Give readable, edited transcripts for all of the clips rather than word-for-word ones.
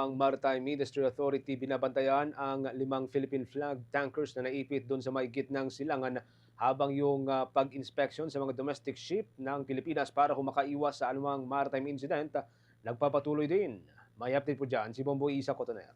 ng Maritime Industry Authority, binabantayan ang 5 Philippine flag tankers na naipit doon sa may gitnang silangan habang yung pag-inspection sa mga domestic ship ng Pilipinas para makaiwas sa anumang maritime incident nagpapatuloy din. May update po dyan si Bomboy Isa Cotoner.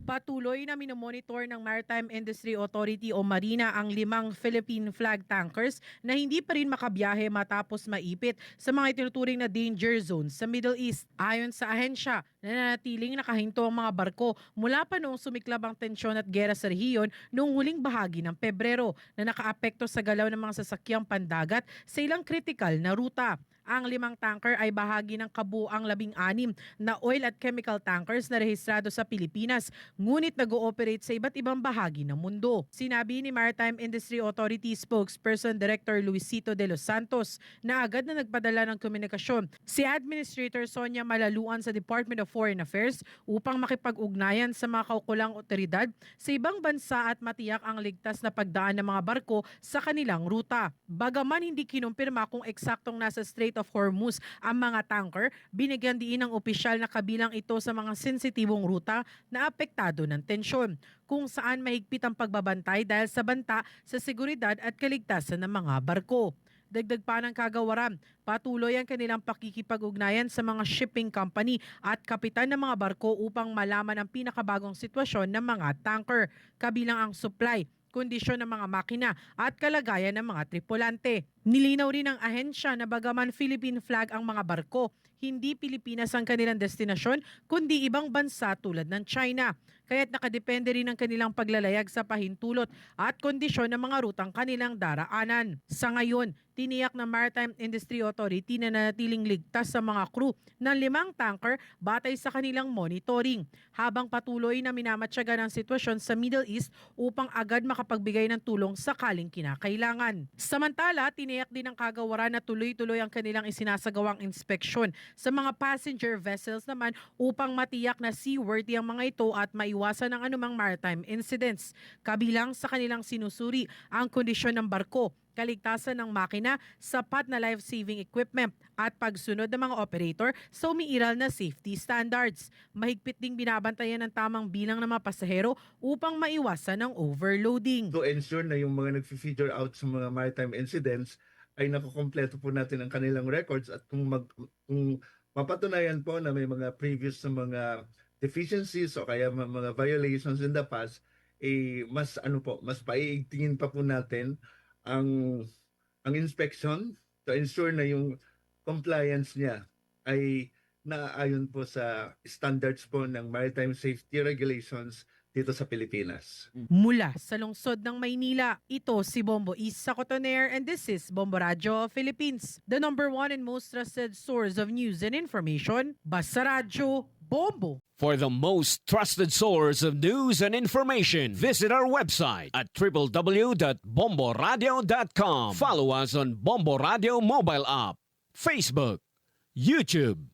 Patuloy na minomonitor ng Maritime Industry Authority o Marina ang 5 Philippine flag tankers na hindi pa rin makabiyahe matapos maipit sa mga itinuturing na danger zones sa Middle East. Ayon sa ahensya, nananatiling nakahinto ang mga barko mula pa noong sumiklab ang tensyon at gera sa rehiyon noong huling bahagi ng Pebrero na nakaapekto sa galaw ng mga sasakyang pandagat sa ilang kritikal na ruta. Ang 5 tanker ay bahagi ng kabuuang 16 na oil at chemical tankers na rehistrado sa Pilipinas, ngunit nag-ooperate sa iba't ibang bahagi ng mundo. Sinabi ni Maritime Industry Authority spokesperson Director Luisito de los Santos na agad na nagpadala ng komunikasyon si Administrator Sonia Malaluan sa Department of Foreign Affairs upang makipag-ugnayan sa mga kaukulang otoridad sa ibang bansa at matiyak ang ligtas na pagdaan ng mga barko sa kanilang ruta. Bagaman hindi kinumpirma kung eksaktong nasa Strait of Hormuz ang mga tanker, binigyan diin ng opisyal na kabilang ito sa mga sensitibong ruta na apektado ng tensyon, kung saan mahigpit ang pagbabantay dahil sa banta sa seguridad at kaligtasan ng mga barko. Dagdag pa ng kagawaran, patuloy ang kanilang pakikipag-ugnayan sa mga shipping company at kapitan ng mga barko upang malaman ang pinakabagong sitwasyon ng mga tanker, kabilang ang supply, kondisyon ng mga makina at kalagayan ng mga tripulante. Nilinaw rin ng ahensya na bagaman Philippine flag ang mga barko, hindi Pilipinas ang kanilang destinasyon kundi ibang bansa tulad ng China. Kaya't nakadepende rin ang kanilang paglalayag sa pahintulot at kondisyon ng mga rutang kanilang daraanan. Sa ngayon, tiniyak ng Maritime Industry Authority na nanatiling ligtas sa mga crew ng 5 tanker batay sa kanilang monitoring, habang patuloy na minamatyaga ng sitwasyon sa Middle East upang agad makapagbigay ng tulong sakaling kinakailangan. Samantala, tiniyak din ng kagawaran na tuloy-tuloy ang kanilang isinasagawang inspeksyon sa mga passenger vessels naman upang matiyak na seaworthy ang mga ito at maiwasan ang anumang maritime incidents. Kabilang sa kanilang sinusuri ang kondisyon ng barko, kaligtasan ng makina, sapat na life-saving equipment at pagsunod ng mga operator sa umiiral na safety standards. Mahigpit ding binabantayan ng tamang bilang ng mga pasahero upang maiwasan ang overloading. To ensure na yung mga nag-feature out sa mga maritime incidents ay nakukompleto po natin ang kanilang records, at kung mapatunayan po na may mga previous na mga deficiencies o kaya mga violations in the past, mas paiigtingin pa po natin ang inspection to ensure na yung compliance niya ay naaayon po sa standards po ng maritime safety regulations dito sa Pilipinas. Mula sa lungsod ng Maynila, ito si Bombo Isa Cotoner and this is Bombo Radio Philippines, the #1 and most trusted source of news and information. Basta Radio, Bombo! For the most trusted source of news and information, visit our website at www.bomboradio.com. Follow us on Bombo Radio mobile app, Facebook, YouTube,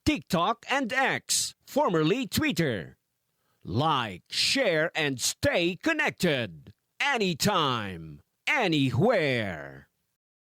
TikTok, and X, formerly Twitter. Like, share, and stay connected. Anytime, anywhere.